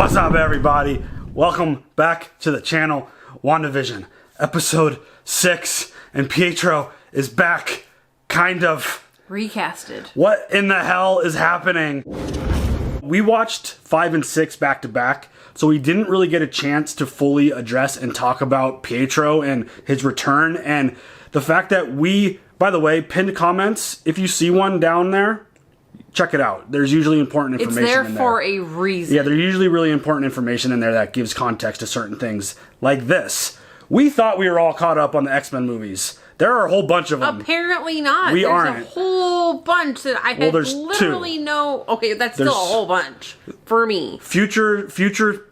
What's up, everybody? Welcome back to the channel. WandaVision, episode 6, and Pietro is back, kind of. Recasted. What in the hell is happening? We watched 5 and 6 back to back, so we didn't really get a chance to fully address and talk about Pietro and his return, and the fact that we, by the way, pinned comments. If you see one down there, check it out. There's usually important information in there. It's there for a reason. Yeah, there's usually really important information in there that gives context to certain things. Like this. We thought we were all caught up on the X-Men movies. There are a whole bunch of them. Apparently not. We There's aren't. a whole bunch that I had there's literally two. no... Okay, that's still a whole bunch for me. Future,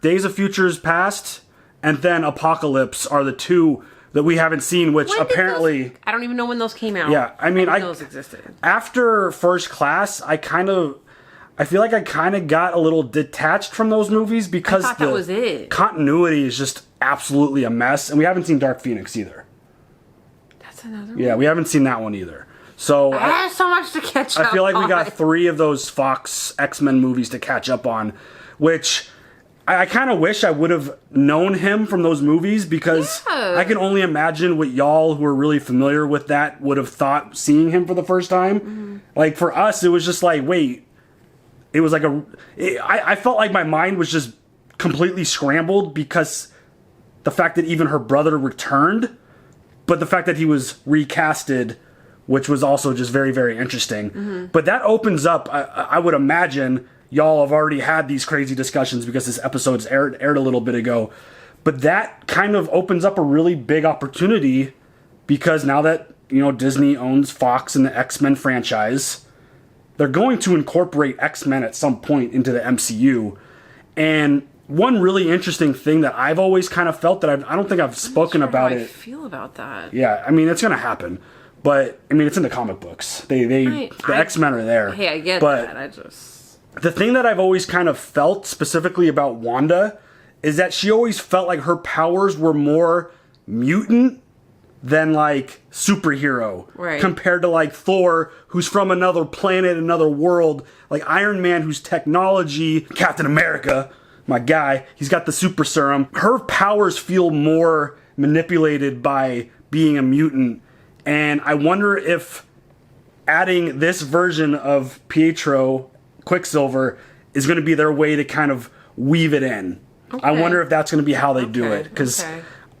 Days of Futures Past, and then Apocalypse are the two that we haven't seen, which When did apparently... I don't even know when those came out. Yeah, I mean, I those existed. After First Class, I feel like I kind of got a little detached from those movies because I thought that was it. Continuity is just absolutely a mess, and we haven't seen Dark Phoenix either. That's another one. Yeah, we haven't seen that one either. So I have so much to catch up I feel like on. we got 3 of those Fox X-Men movies to catch up on, which I kind of wish I would have known him from those movies, because I can only imagine what y'all who are really familiar with that would have thought seeing him for the first time. Mm-hmm. Like, for us, it was just like, wait, it was like I felt like my mind was just completely scrambled because the fact that even her brother returned, but the fact that he was recasted, which was also just very, very interesting. Mm-hmm. But that opens up, I would imagine, y'all have already had these crazy discussions because this episode's aired a little bit ago. But that kind of opens up a really big opportunity, because now that, you know, Disney owns Fox and the X-Men franchise, they're going to incorporate X-Men at some point into the MCU. And one really interesting thing that I've always kind of felt that I don't think I've spoken about it. How I feel about that. Yeah, I mean, it's going to happen. But, I mean, it's in the comic books. The X-Men are there. Hey, I get but that. The thing that I've always kind of felt specifically about Wanda is that she always felt like her powers were more mutant than, like, superhero. Right. Compared to, like, Thor, who's from another planet, another world. Like Iron Man, who's technology. Captain America, my guy, he's got the super serum. Her powers feel more manipulated by being a mutant. And I wonder if adding this version of Pietro, Quicksilver, is going to be their way to kind of weave it in. Okay. I wonder if that's going to be how they do it. Because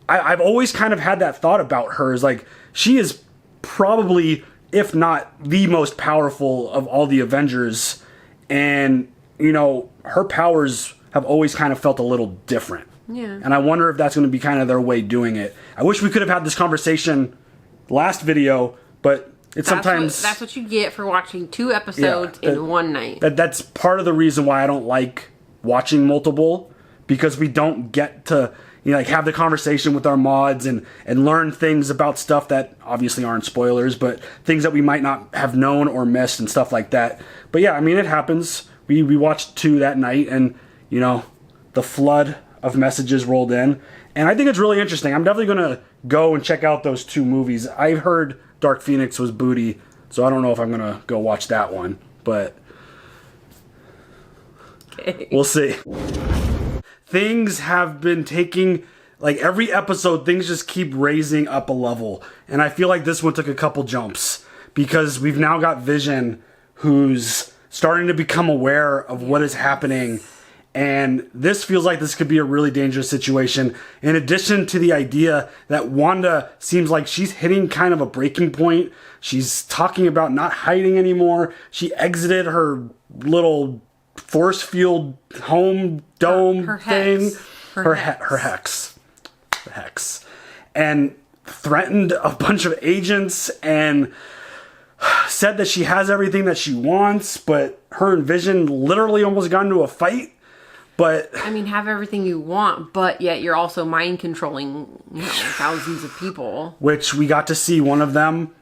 I've always kind of had that thought about her. Is like, she is probably, if not the most powerful of all the Avengers. And, you know, her powers have always kind of felt a little different. Yeah. And I wonder if that's going to be kind of their way doing it. I wish we could have had this conversation last video, but that's what you get for watching 2 episodes in one night. That's part of the reason why I don't like watching multiple, because we don't get to, you know, like, have the conversation with our mods and learn things about stuff that obviously aren't spoilers, but things that we might not have known or missed and stuff like that. But yeah, I mean, it happens. We watched 2 that night, and, you know, the flood of messages rolled in, and I think it's really interesting. I'm definitely going to go and check out those 2 movies. I heard Dark Phoenix was booty, so I don't know if I'm going to go watch that one, but we'll see. Things have been taking, like, every episode, things just keep raising up a level, and I feel like this one took a couple jumps, because we've now got Vision, who's starting to become aware of what is happening. And this feels like this could be a really dangerous situation. In addition to the idea that Wanda seems like she's hitting kind of a breaking point. She's talking about not hiding anymore. She exited her little force field home dome her thing. Hex. Her hex. The hex. And threatened a bunch of agents and said that she has everything that she wants. But her and Vision literally almost got into a fight. But I mean, have everything you want, but yet you're also mind controlling, you know, thousands of people. Which we got to see one of them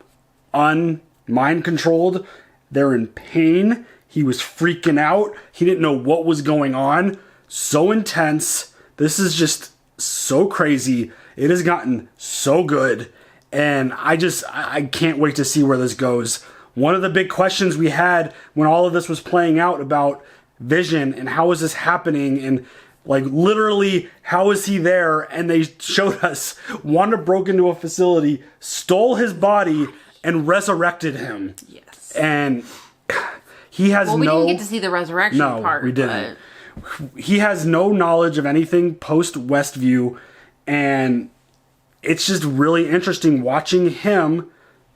mind controlled. They're in pain. He was freaking out. He didn't know what was going on. So intense. This is just so crazy. It has gotten so good. And I can't wait to see where this goes. One of the big questions we had when all of this was playing out about Vision and how is this happening, and Like, literally, how is he there? And they showed us Wanda broke into a facility, stole his body, and resurrected him. Yes. And he has we didn't get to see the resurrection part. No, we didn't. He has no knowledge of anything post-Westview, and it's just really interesting watching him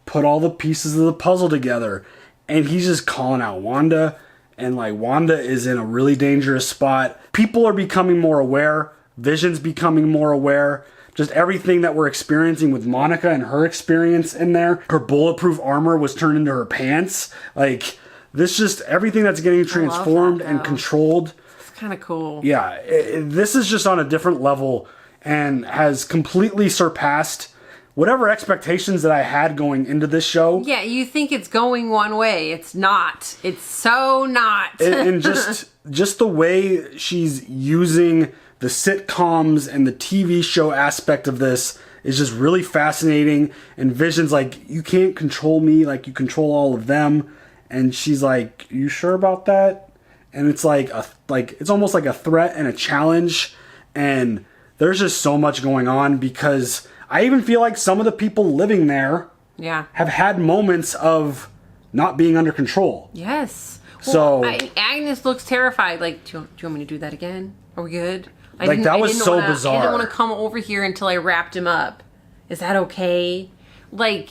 put all the pieces of the puzzle together. And he's just calling out Wanda, and like Wanda is in a really dangerous spot. People are becoming more aware. Vision's becoming more aware. Just everything that we're experiencing with Monica and her experience in there. Her bulletproof armor was turned into her pants. Like, this just, everything that's getting transformed and controlled. It's kind of cool. Yeah, this is just on a different level and has completely surpassed whatever expectations that I had going into this show. Yeah, you think it's going one way. It's not. It's so not. and just the way she's using the sitcoms and the TV show aspect of this is just really fascinating. And Vision's like, you can't control me like you control all of them. And she's like, you sure about that? And it's like it's almost like a threat and a challenge. And there's just so much going on, because I even feel like some of the people living there have had moments of not being under control. Yes. So Agnes looks terrified. Like, do you want me to do that again? Are we good? That was so bizarre. I didn't want to come over here until I wrapped him up. Is that okay? Like,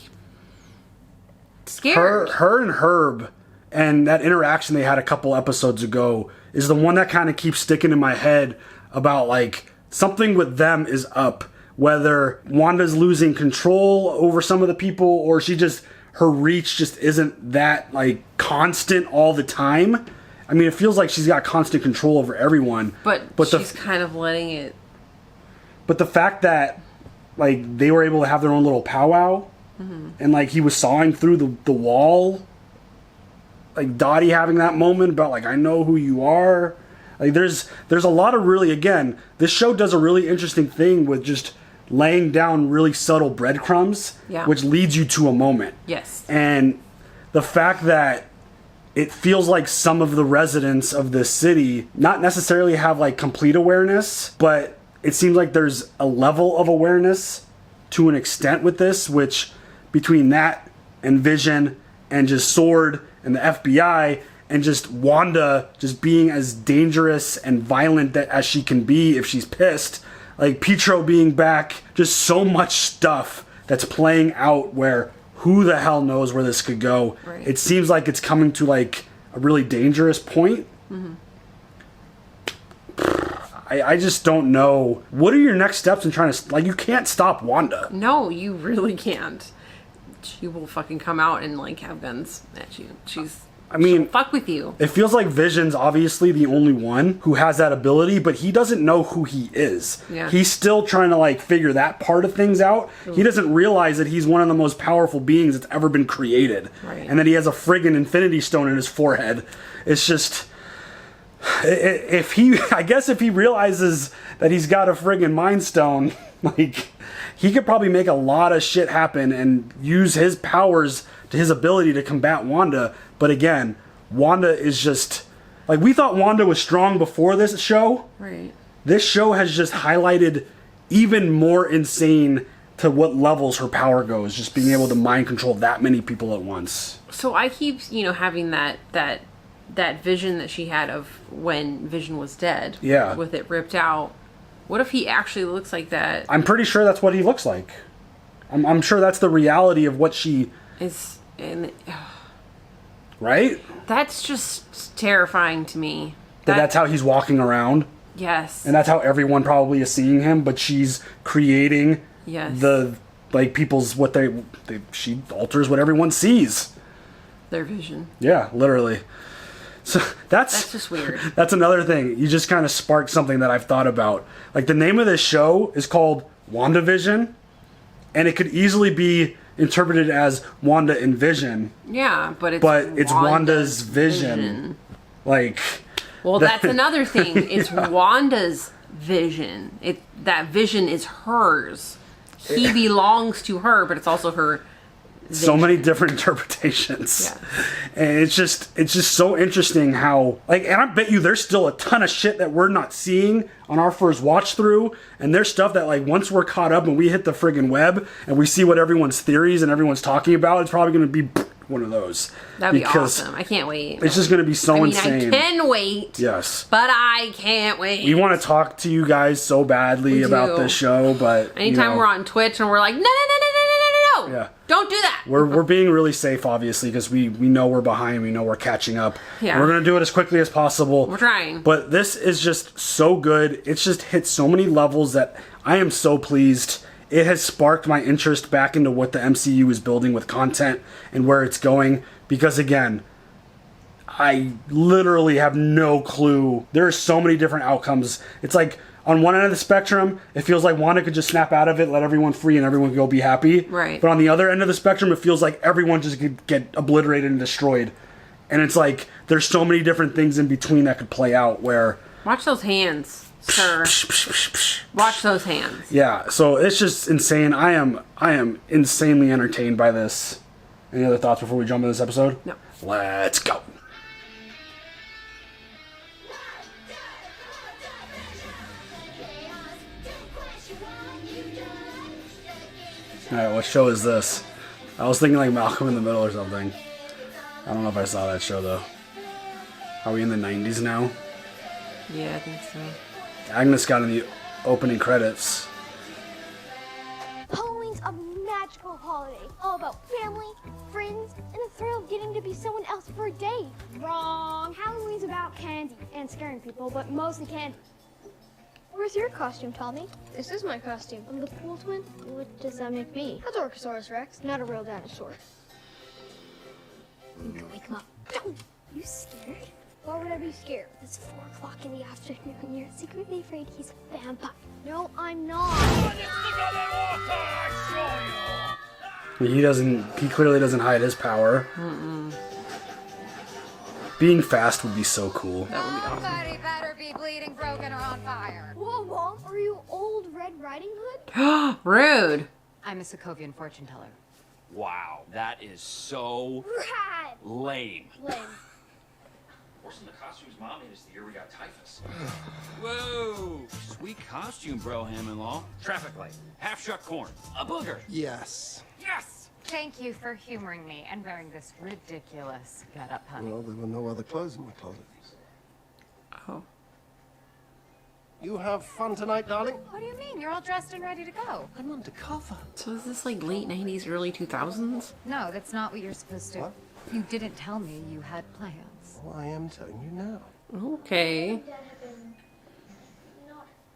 scared. Her and Herb and that interaction they had a couple episodes ago is the one that kind of keeps sticking in my head about, like, something with them is up. Whether Wanda's losing control over some of the people, or her reach just isn't that, like, constant all the time. I mean, it feels like she's got constant control over everyone. But she's kind of letting it. But the fact that, like, they were able to have their own little powwow, and, like, he was sawing through the wall. Like, Dottie having that moment about, like, I know who you are. Like, there's a lot of really, again, this show does a really interesting thing with just laying down really subtle breadcrumbs, which leads you to a moment. Yes. And the fact that it feels like some of the residents of this city not necessarily have, like, complete awareness, but it seems like there's a level of awareness to an extent with this, which between that and Vision and just Sword and the FBI and just Wanda just being as dangerous and violent as she can be if she's pissed, like Pietro being back, just so much stuff that's playing out where who the hell knows where this could go. Right. It seems like it's coming to, like, a really dangerous point. I just don't know. What are your next steps in trying to, like, you can't stop Wanda. No, you really can't. She will fucking come out and, like, have guns at you. She'll fuck with you. It feels like Vision's obviously the only one who has that ability, but he doesn't know who he is. Yeah. He's still trying to, like, figure that part of things out. Ooh. He doesn't realize that he's one of the most powerful beings that's ever been created. Right. And that he has a friggin' Infinity Stone in his forehead. It's just, if he realizes that he's got a friggin' Mind Stone, like, he could probably make a lot of shit happen and use his powers to his ability to combat Wanda. But again, Wanda is just, like, we thought Wanda was strong before this show. Right. This show has just highlighted even more insane to what levels her power goes, just being able to mind control that many people at once. So I keep, having that vision that she had of when Vision was dead. Yeah. With it ripped out. What if he actually looks like that? I'm pretty sure that's what he looks like. I'm sure that's the reality of what she is. Right? That's just terrifying to me. That's how he's walking around. Yes. And that's how everyone probably is seeing him, but she's creating the, like, people's, she alters what everyone sees. Their vision. Yeah, literally. So that's just weird. That's another thing. You just kind of sparked something that I've thought about. Like, the name of this show is called WandaVision, and it could easily be interpreted as Wanda and Vision. Yeah, but it's Wanda's vision. Like, well, that's another thing. It's Wanda's vision. That vision is hers. He belongs to her, but it's also her so many different interpretations. Yeah. And it's just so interesting how, like, and I bet you there's still a ton of shit that we're not seeing on our first watch through, and there's stuff that, like, once we're caught up and we hit the friggin' web and we see what everyone's theories and everyone's talking about, it's probably going to be one of those. That'd be awesome. I can't wait. It's just going to be so insane. I can wait. Yes. But I can't wait. We want to talk to you guys so badly about this show, but anytime we're on Twitch and we're like, no. Yeah. Don't do that. We're being really safe, obviously, because we know we're behind. We know we're catching up. Yeah. We're going to do it as quickly as possible. We're trying. But this is just so good. It's just hit so many levels that I am so pleased. It has sparked my interest back into what the MCU is building with content and where it's going. Because, again, I literally have no clue. There are so many different outcomes. It's like, on one end of the spectrum, it feels like Wanda could just snap out of it, let everyone free, and everyone could go be happy. Right. But on the other end of the spectrum, it feels like everyone just could get obliterated and destroyed. And it's like, there's so many different things in between that could play out where... Watch those hands, sir. Watch those hands. Yeah, so it's just insane. I am insanely entertained by this. Any other thoughts before we jump into this episode? No. Let's go. Alright, what show is this? I was thinking like Malcolm in the Middle or something. I don't know if I saw that show though. Are we in the 90s now? Yeah, I think so. Agnes got in the opening credits. Halloween's a magical holiday. All about family, friends, and the thrill of getting to be someone else for a day. Wrong. Halloween's about candy and scaring people, but mostly candy. Where's your costume, Tommy? This is my costume. I'm the pool twin. What does that make me? A Dorkosaurus Rex, not a real dinosaur. You can wake him up. You scared? Why would I be scared? It's 4 o'clock in the afternoon. You're secretly afraid he's a vampire. No, I'm not. He clearly doesn't hide his power. Being fast would be so cool. That would be awesome. Somebody better be bleeding, broken, or on fire. Whoa, Mom, are you old Red Riding Hood? Rude. I'm a Sokovian fortune teller. Wow, that is so Rad. lame. Lame. Worse than the costumes Mom made us the year we got typhus. Whoa! Sweet costume, bro, Ham-in-Law. Traffic light, half-shuck corn, a booger. Yes. Yes! Thank you for humoring me and wearing this ridiculous getup, honey. Well, there were no other clothes in the closet. Oh. You have fun tonight, darling? What do you mean? You're all dressed and ready to go. I'm undercover. So is this like late 90s, early 2000s? No, that's not what you're supposed to. What? You didn't tell me you had plans. Well, I am telling you now. Okay.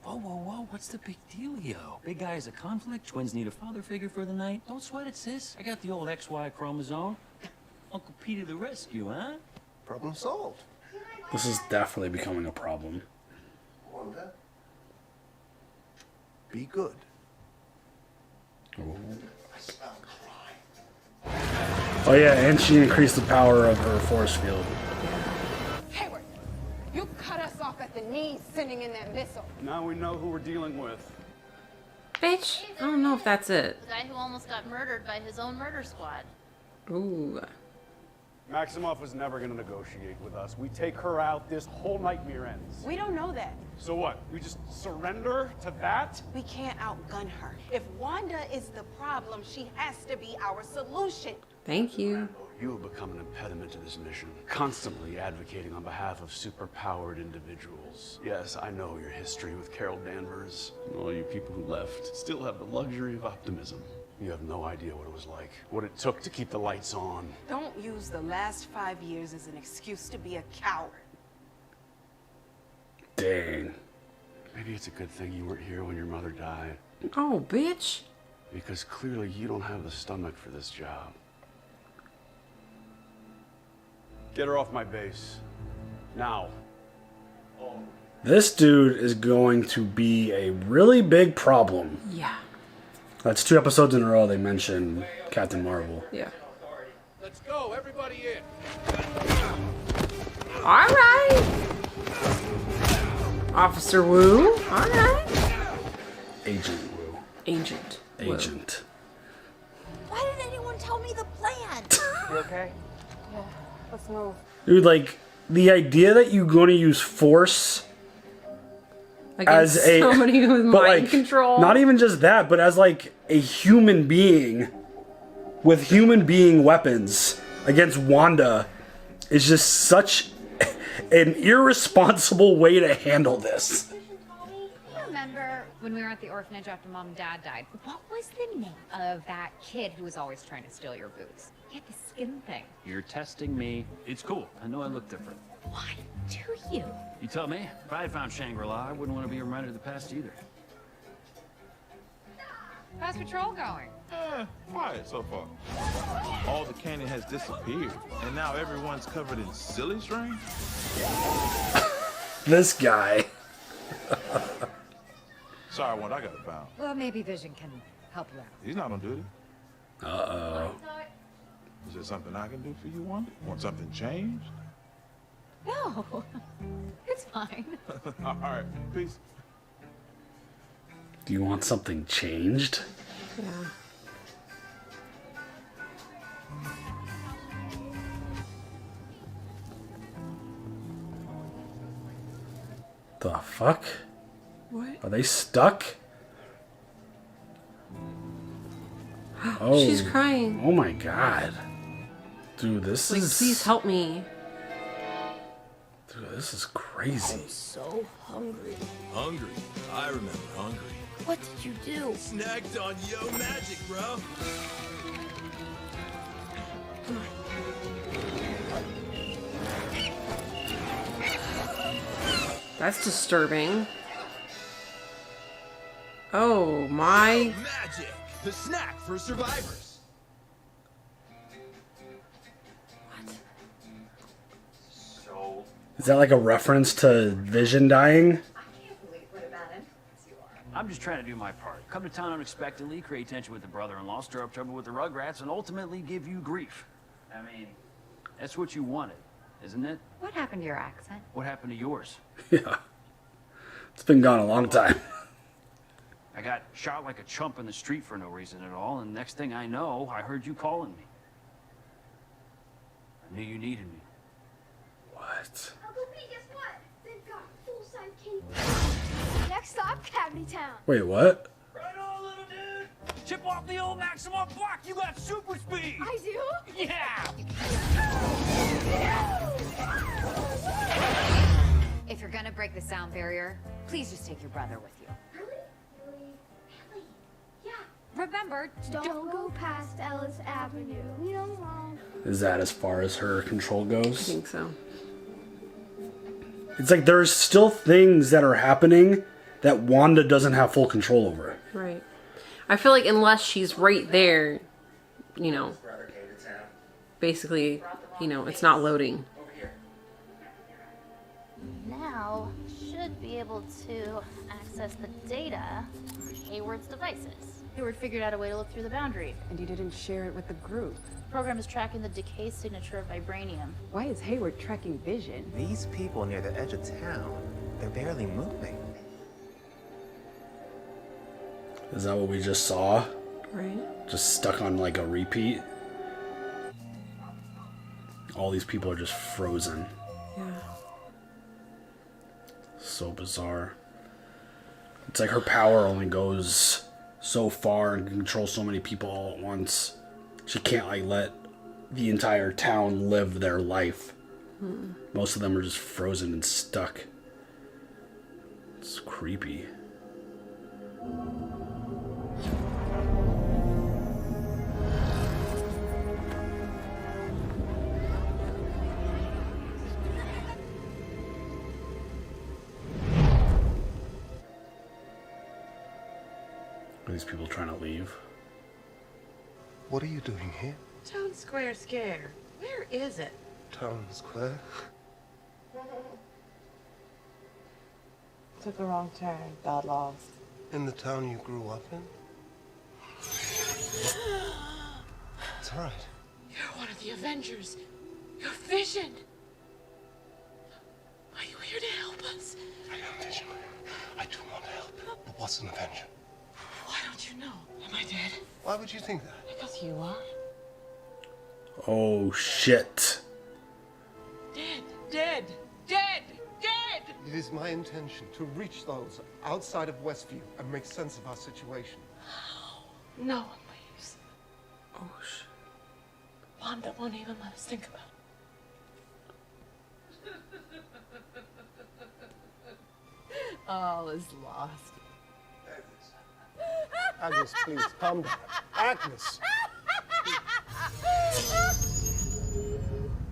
Whoa, whoa, whoa, what's the big dealio? Big guy is a conflict, twins need a father figure for the night. Don't sweat it, sis. I got the old XY chromosome. Uncle Pete to the rescue, huh? Problem solved. This is definitely becoming a problem. Wanda. Be good. Oh yeah, and she increased the power of her force field. Hayward, you cut us off at the knees sending in that missile. Now we know who we're dealing with. Bitch, I don't know if that's it. The guy who almost got murdered by his own murder squad. Ooh. Maximoff was never going to negotiate with us. We take her out, this whole nightmare ends. We don't know that. So what? We just surrender to that? We can't outgun her. If Wanda is the problem, she has to be our solution. Thank you. You have become an impediment to this mission, constantly advocating on behalf of superpowered individuals. Yes, I know your history with Carol Danvers. All you people who left still have the luxury of optimism. You have no idea what it was like, what it took to keep the lights on. Don't use the last 5 years as an excuse to be a coward. Dang. Maybe it's a good thing you weren't here when your mother died, Oh, bitch. because clearly you don't have the stomach for this job. Get her off my base. Now. This dude is going to be a really big problem. Yeah. That's 2 episodes in a row they mentioned Captain Marvel. Yeah. Let's go, everybody in. All right. Officer Wu. All right. Agent Wu. Agent Wu. Agent. Why did anyone tell me the plan. You okay? Yeah. Let's move. Dude, like, the idea that you're going to use force against as somebody with mind control. Not even just that, but as like a human being with human being weapons against Wanda is just such an irresponsible way to handle this. Remember when we were at the orphanage after Mom and Dad died? What was the name of that kid who was always trying to steal your boots? He had the skin thing. You're testing me. It's cool. I know I look different. Why do you? You tell me. If I had found Shangri-La, I wouldn't want to be reminded of the past either. How's patrol going? Quiet so far. All the canyon has disappeared, and now everyone's covered in silly string. This guy. Sorry, Wanda, I got it found. Well, maybe Vision can help you out. He's not on duty. Uh-oh. Is there something I can do for you, Wanda? Want something changed? No, it's fine. All right, peace. Do you want something changed? Yeah. The fuck? What? Are they stuck? Oh, she's crying. Oh my god. Dude, this like, is... please help me. Dude, this is crazy. I'm so hungry. Hungry? I remember hungry. What did you do? Snagged on yo magic, bro. That's disturbing. Oh my. Yo magic! The snack for survivors. So. Is that like a reference to Vision dying? I'm just trying to do my part. Come to town unexpectedly, create tension with the brother-in-law, stir up trouble with the Rugrats, and ultimately give you grief. I mean, that's what you wanted, isn't it? What happened to your accent? What happened to yours? Yeah. It's been gone a long time. I got shot like a chump in the street for no reason at all, and next thing I know, I heard you calling me. I knew you needed me. What? Uncle Pete, guess what? They've got full-size candy. Next stop, Cavity Town. Wait, what? Right on, little dude! Chip off the old Maximum block, you got super speed! I do? Yeah! If you're gonna break the sound barrier, please just take your brother with you. Really? Yeah. Remember, Don't go past Ellis Avenue. You know, Is that as far as her control goes? I think so. It's like there's still things that are happening that Wanda doesn't have full control over. Right. I feel like unless she's right there, you know, basically, you know, it's not loading. Now, should be able to access the data on Hayward's devices. Hayward figured out a way to look through the boundary. And you didn't share it with the group. The program is tracking the decay signature of vibranium. Why is Hayward tracking Vision? These people near the edge of town, they're barely moving. Is that what we just saw? Right. Just stuck on like a repeat? All these people are just frozen. Yeah. So bizarre. It's like her power only goes so far and can control so many people all at once. She can't like let the entire town live their life. Most of them are just frozen and stuck. It's creepy. Are these people trying to leave? What are you doing here? Town Square Scare. Where is it? Town Square? Took a wrong turn. Got lost. In the town you grew up in? It's alright. You're one of the Avengers. You're Vision. Are you here to help us? I am Vision. I do want to help. But what's an Avenger? Why don't you know? Am I dead? Why would you think that? Because you are. Oh shit. Dead. It is my intention to reach those outside of Westview and make sense of our situation. No one leaves. Oh, shit. Wanda won't even let us think about it. All is lost. Agnes, please, calm down. Agnes!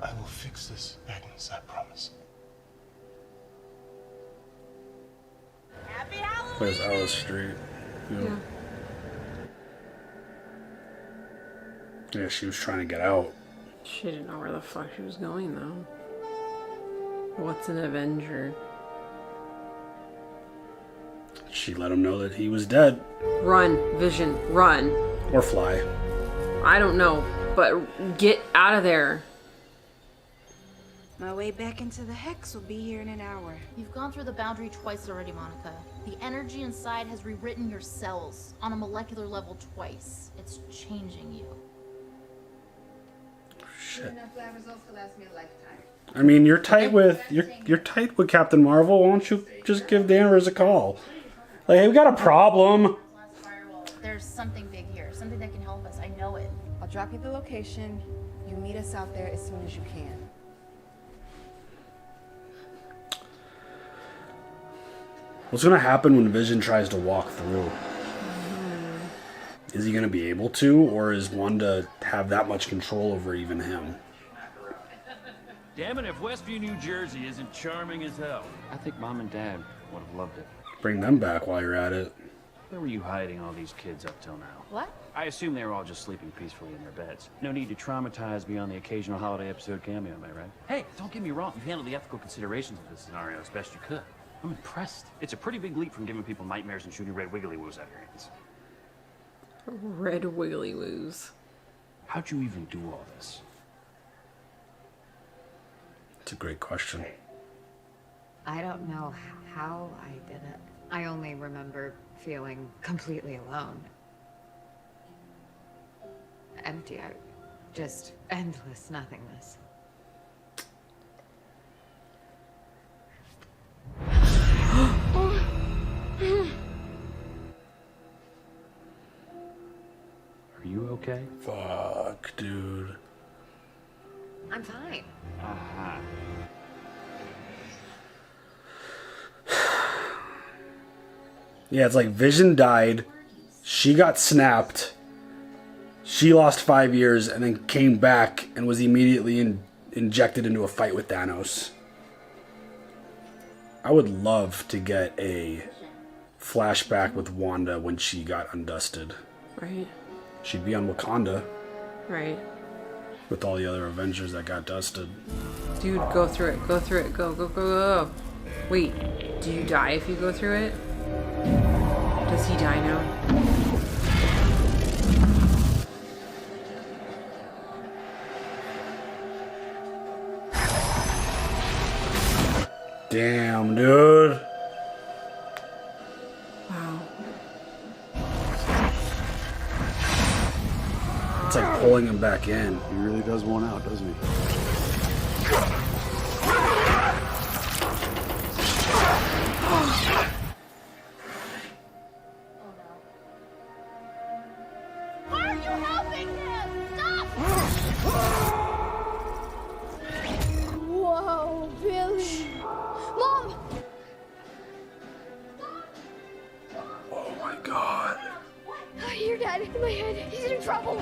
I will fix this, Agnes, I promise. There's Alice Street. Yeah. Yeah, she was trying to get out. She didn't know where the fuck she was going, though. What's an Avenger? She let him know that he was dead. Run, Vision, run. Or fly. I don't know, but get out of there. My way back into the Hex will be here in an hour. You've gone through the boundary twice already, Monica. The energy inside has rewritten your cells on a molecular level twice. It's changing you. Shit. Enough lab results to last me a lifetime. I mean, you're tight with you're tight with Captain Marvel. Why don't you just give Danvers a call? Like, hey, we got a problem. There's something big here, something that can help us. I know it. I'll drop you the location. You meet us out there as soon as you can. What's gonna happen when Vision tries to walk through? Is he gonna be able to, or is Wanda have that much control over even him? Damn it, if Westview, New Jersey isn't charming as hell. I think Mom and Dad would have loved it. Bring them back while you're at it. Where were you hiding all these kids up till now? What? I assume they were all just sleeping peacefully in their beds. No need to traumatize beyond the occasional holiday episode cameo, am I right? Hey, don't get me wrong. You handled the ethical considerations of this scenario as best you could. I'm impressed. It's a pretty big leap from giving people nightmares and shooting red wiggly woos out of your hands. Red wiggly woos. How'd you even do all this? It's a great question. I don't know how I did it. I only remember feeling completely alone. Empty, just endless nothingness. Are you okay? Fuck, dude. I'm fine. Uh-huh. Yeah, it's like Vision died, she got snapped, she lost 5 years, and then came back and was immediately injected into a fight with Thanos. I would love to get a flashback with Wanda when she got undusted. Right. She'd be on Wakanda. Right. With all the other Avengers that got dusted. Dude, go through it. Go through it. Go, go, go, go. Wait, do you die if you go through it? Does he die now? Damn, dude. Wow. It's like pulling him back in. He really does want out, doesn't he? Why are you helping him? Stop! Whoa, Billy. Mom! Oh my god. I hear Dad in my head. He's in trouble.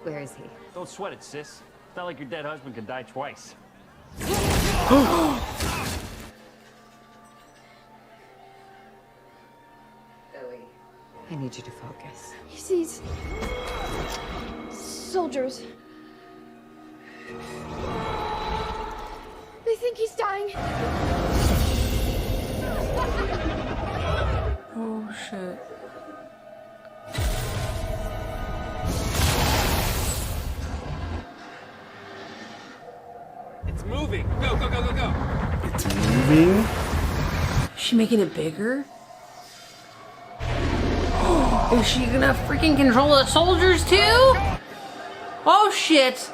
Where is he? Don't sweat it, sis. It's not like your dead husband could die twice. Billy, I need you to focus. He sees soldiers. They think he's dying. shit. It's moving. Go, go, go, go, go. It's moving. Is she making it bigger? Is she gonna freaking control the soldiers too? Oh shit!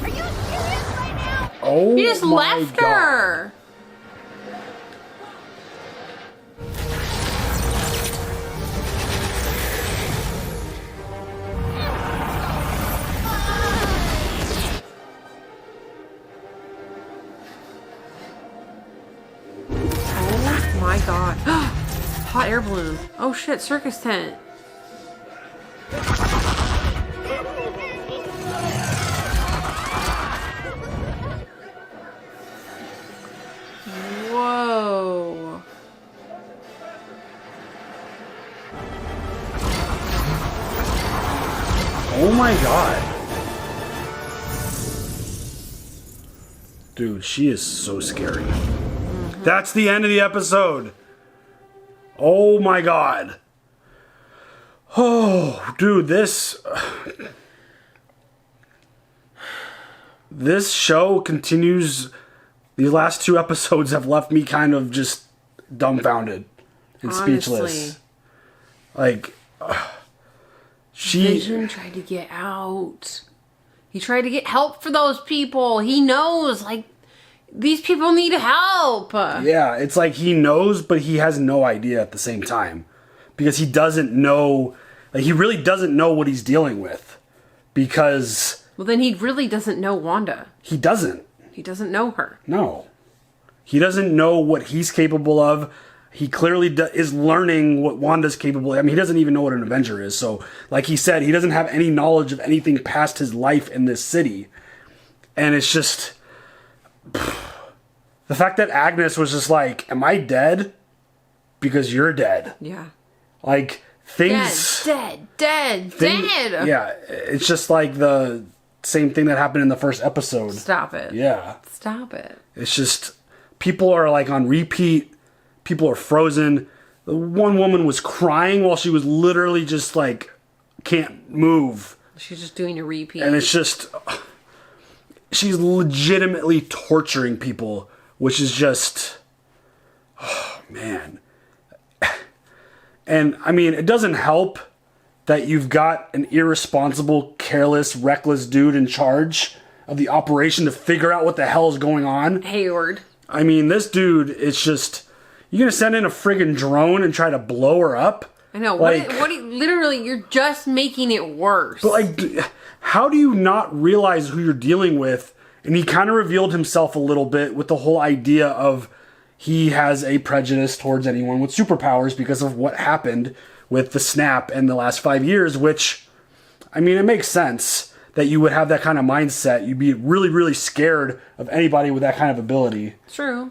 Are you serious right now? Oh, He just my left God. her. Oh my God. Hot air balloon. Oh shit, circus tent. Whoa. Oh my God. Dude, she is so scary. That's the end of the episode. Oh my God. Oh, dude, this show continues. These last 2 episodes have left me kind of just dumbfounded and speechless. Like, Vision tried to get out. He tried to get help for those people. He knows, like, these people need help. Yeah, it's like he knows, but he has no idea at the same time. Because he doesn't know, like, he really doesn't know what he's dealing with. Because... Well, then he really doesn't know Wanda. He doesn't. He doesn't know her. No. He doesn't know what he's capable of. He clearly is learning what Wanda's capable of. I mean, he doesn't even know what an Avenger is. So, like he said, he doesn't have any knowledge of anything past his life in this city. And it's just... The fact that Agnes was just like, am I dead? Because you're dead. Yeah. Like, things... Dead. Yeah, it's just like the same thing that happened in the first episode. Stop it. Yeah. Stop it. It's just, people are like on repeat. People are frozen. The one woman was crying while she was literally just like, can't move. She's just doing a repeat. And it's just, she's legitimately torturing people, which is just, oh man. And I mean, it doesn't help that you've got an irresponsible, careless, reckless dude in charge of the operation to figure out what the hell is going on. Hayward. I mean, this dude, it's just, you're gonna send in a friggin' drone and try to blow her up? I know. Like, Literally, you're just making it worse. But like, how do you not realize who you're dealing with? And he kind of revealed himself a little bit with the whole idea of he has a prejudice towards anyone with superpowers because of what happened with the snap in the last 5 years, which, I mean, it makes sense that you would have that kind of mindset. You'd be really, really scared of anybody with that kind of ability. True.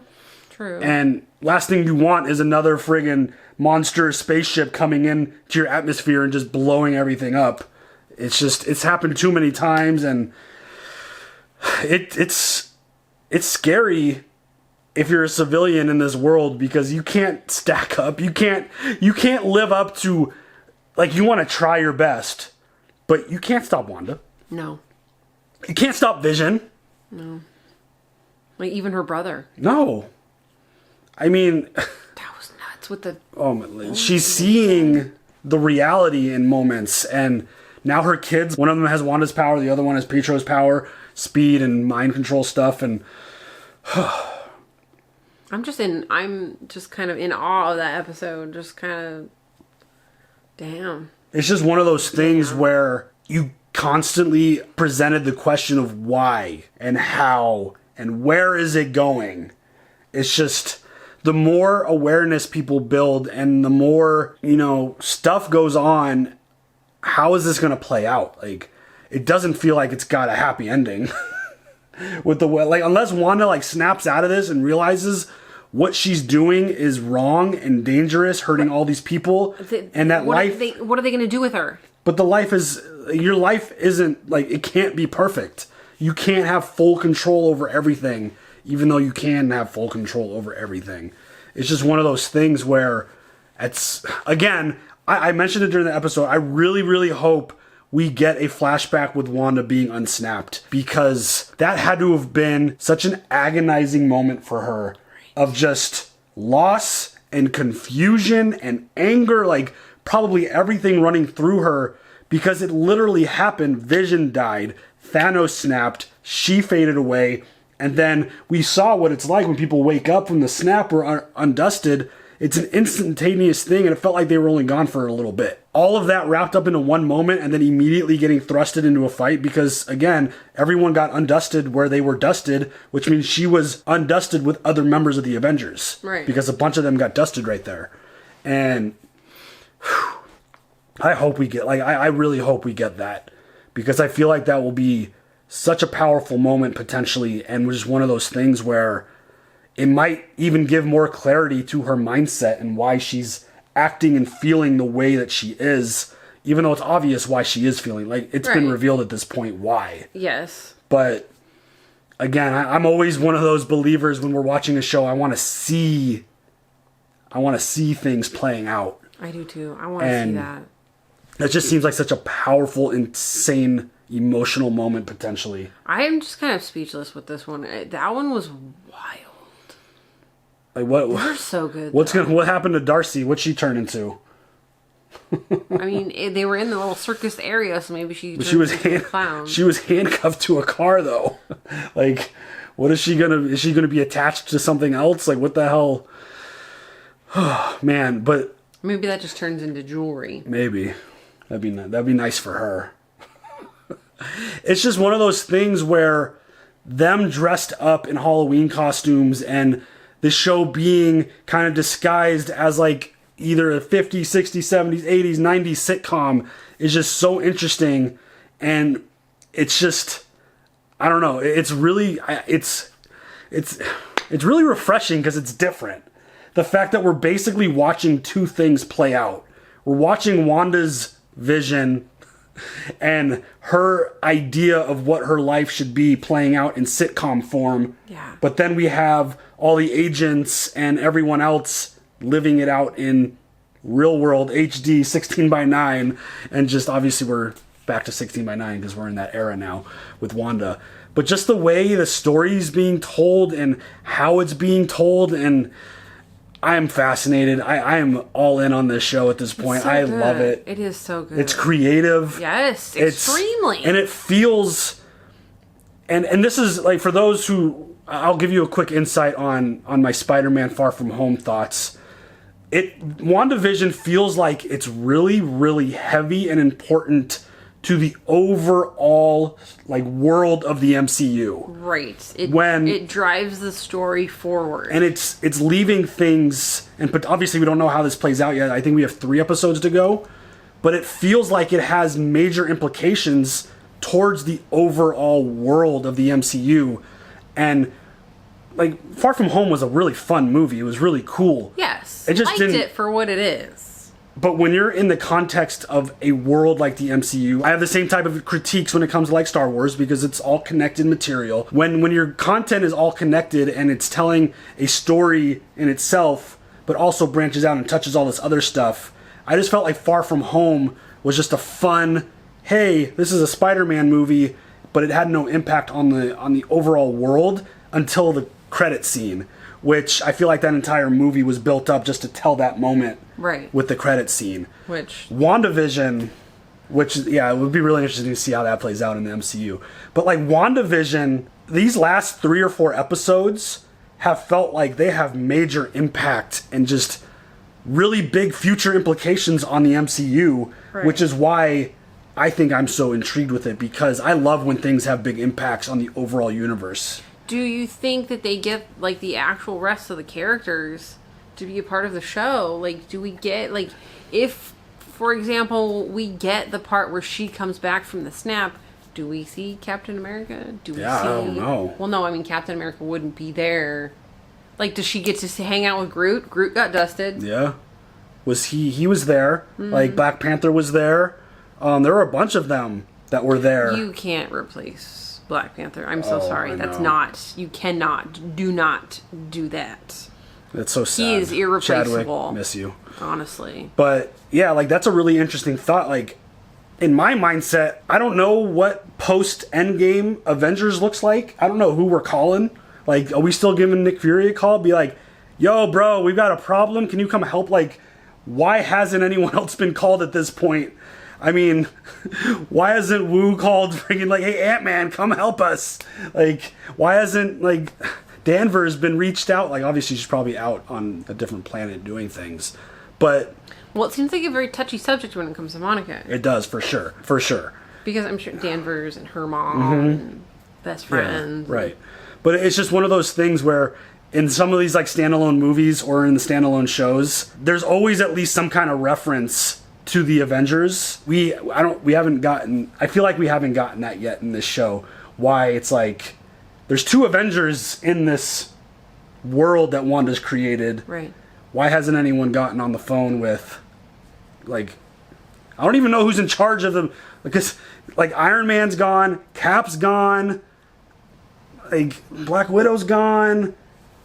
And last thing you want is another friggin' monster spaceship coming in to your atmosphere and just blowing everything up. It's just, it's happened too many times, and it's scary if you're a civilian in this world, because you can't stack up. You can't live up to, like, you want to try your best, but you can't stop Wanda. No. You can't stop Vision. No. Like, even her brother. No. I mean... That was nuts with the... Oh, she's seeing the reality in moments, and now her kids, one of them has Wanda's power, the other one has Pietro's power, speed and mind control stuff, and... I'm just kind of in awe of that episode. Just kind of... Damn. It's just one of those things where you constantly presented the question of why and how and where is it going. It's just, the more awareness people build and the more, stuff goes on, how is this going to play out? Like, it doesn't feel like it's got a happy ending. With the way, like, unless Wanda snaps out of this and realizes what she's doing is wrong and dangerous, hurting all these people, and that what are they going to do with her? But your life isn't, like, it can't be perfect. You can't have full control over everything, even though you can have full control over everything. it's just one of those things where it's, again, I mentioned it during the episode, I really, really hope we get a flashback with Wanda being unsnapped, because that had to have been such an agonizing moment for her of just loss and confusion and anger, like probably everything running through her, because it literally happened. Vision died, Thanos snapped, she faded away, and then we saw what it's like when people wake up from the snap or undusted. It's an instantaneous thing, and it felt like they were only gone for a little bit. All of that wrapped up into one moment, and then immediately getting thrusted into a fight because, again, everyone got undusted where they were dusted, which means she was undusted with other members of the Avengers. Right. Because a bunch of them got dusted right there. And I hope we get, like, I really hope we get that, because I feel like that will be such a powerful moment potentially, and just one of those things where it might even give more clarity to her mindset and why she's acting and feeling the way that she is, even though it's obvious why she is feeling. Like, it's been revealed at this point why. Yes. But, again, I'm always one of those believers when we're watching a show, I want to see things playing out. I do too. I want to see that. That just seems like such a powerful, insane, emotional moment, potentially. I am just kind of speechless with this one. That one was wild. Like, what? They're so good. What happened to Darcy? What'd she turn into? I mean, they were in the little circus area, so maybe she was a clown. She was handcuffed to a car, though. Like, what is she gonna? Is she gonna be attached to something else? Like, what the hell? Oh, man, but maybe that just turns into jewelry. Maybe that'd be nice for her. It's just one of those things where them dressed up in Halloween costumes and the show being kind of disguised as like either a 50s, 60s, 70s, 80s, 90s sitcom is just so interesting. And it's just, I don't know. It's really, it's really refreshing because it's different. The fact that we're basically watching two things play out. We're watching Wanda's vision and her idea of what her life should be playing out in sitcom form. Yeah. But then we have all the agents and everyone else living it out in real world HD 16:9, and just obviously we're back to 16:9 because we're in that era now with Wanda. But just the way the story's being told and how it's being told, and I am fascinated. I am all in on this show at this point. So I good. love it. It is so good. It's creative. Yes, extremely. And it feels, and this is like, for those who, I'll give you a quick insight on my Spider-Man Far From Home thoughts. WandaVision feels like it's really, really heavy and important to the overall like world of the MCU. Right. It drives the story forward. And it's leaving things, but obviously we don't know how this plays out yet. I think we have 3 episodes to go, but it feels like it has major implications towards the overall world of the MCU. And like, Far From Home was a really fun movie. It was really cool. Yes. It just liked it for what it is. But when you're in the context of a world like the MCU, I have the same type of critiques when it comes to like Star Wars, because it's all connected material. When your content is all connected and it's telling a story in itself, but also branches out and touches all this other stuff, I just felt like Far From Home was just a fun, hey, this is a Spider-Man movie, but it had no impact on the overall world until the credit scene, which I feel like that entire movie was built up just to tell that moment. Right. With the credit scene. Which WandaVision, it would be really interesting to see how that plays out in the MCU. But like WandaVision, these last 3 or 4 episodes have felt like they have major impact and just really big future implications on the MCU, right. Which is why I think I'm so intrigued with it, because I love when things have big impacts on the overall universe. Do you think that they get like the actual rest of the characters to be a part of the show? Like, do we get, like, if, for example, we get the part where she comes back from the snap, do we see Captain America? Do we see... I don't know. Well, no, I mean, Captain America wouldn't be there. Like, does she get to hang out with Groot? Groot got dusted. Yeah. He was there. Mm-hmm. Like, Black Panther was there. There were a bunch of them that were there. You can't replace Black Panther. I'm so sorry. That's not... You cannot. Do not do that. It's so sad. He is irreplaceable. Chadwick, miss you. Honestly. But yeah, like that's a really interesting thought. Like in my mindset, I don't know what post-Endgame Avengers looks like. I don't know who we're calling. Like, are we still giving Nick Fury a call? Be like, yo, bro, we've got a problem. Can you come help? Like, why hasn't anyone else been called at this point? I mean, why hasn't Wu called freaking like, hey, Ant-Man, come help us? Like, why hasn't, like, Danvers been reached out? Like, obviously she's probably out on a different planet doing things. But... well, it seems like a very touchy subject when it comes to Monica. It does, for sure. For sure. Because I'm sure Danvers and her mom and best friends. Yeah, right. But it's just one of those things where in some of these like standalone movies or in the standalone shows, there's always at least some kind of reference to the Avengers. I feel like we haven't gotten that yet in this show. Why it's like there's two Avengers in this world that Wanda's created. Right. Why hasn't anyone gotten on the phone with, like, I don't even know who's in charge of them, because like Iron Man's gone, Cap's gone, like Black Widow's gone.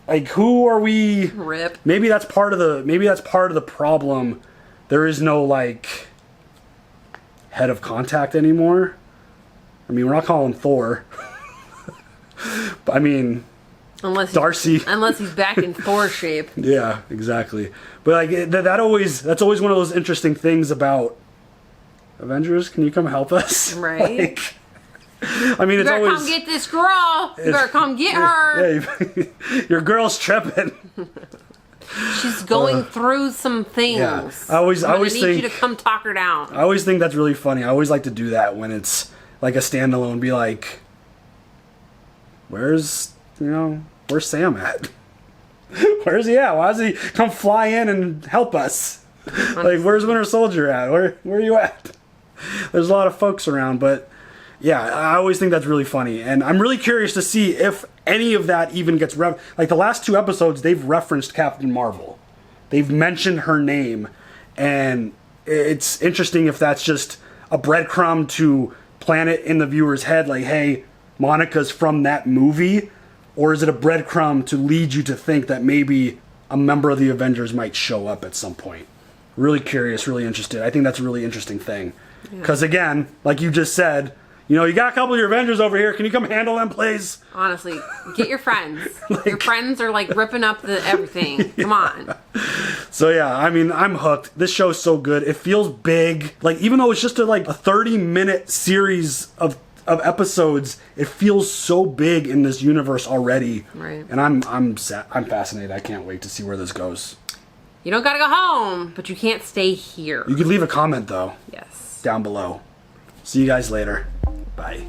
Like, who are we? Rip. Maybe that's part of the problem. There is no like head of contact anymore. I mean, we're not calling Thor. I mean, unless Darcy. Unless he's back in Thor shape. Yeah, exactly. But like that's always one of those interesting things about Avengers. Can you come help us? Right. Like, I mean, you it's better always come get this girl. You better come get her. Yeah, your girl's tripping. She's going through some things. Yeah. I always need think you to come talk her down. I always think that's really funny. I always like to do that when it's like a standalone. Be like, where's Sam at? Where's he at? Why does he come fly in and help us? Like, where's Winter Soldier at? Where are you at? There's a lot of folks around, but yeah, I always think that's really funny, and I'm really curious to see if any of that even gets like the last two episodes, they've referenced Captain Marvel, they've mentioned her name, and it's interesting if that's just a breadcrumb to plant it in the viewer's head, like, hey, Monica's from that movie, or is it a breadcrumb to lead you to think that maybe a member of the Avengers might show up at some point? Really curious, really interested. I think that's a really interesting thing, because again, like you just said, you got a couple of your Avengers over here. Can you come handle them, please? Honestly, get your friends. Your friends are like ripping up everything. Come on. So yeah, I mean, I'm hooked. This show's so good. It feels big. Like, even though it's just a 30-minute series of episodes, it feels so big in this universe already. Right. And I'm fascinated. I can't wait to see where this goes. You don't gotta go home, but you can't stay here. You could leave a comment though. Yes. Down below. See you guys later. Bye.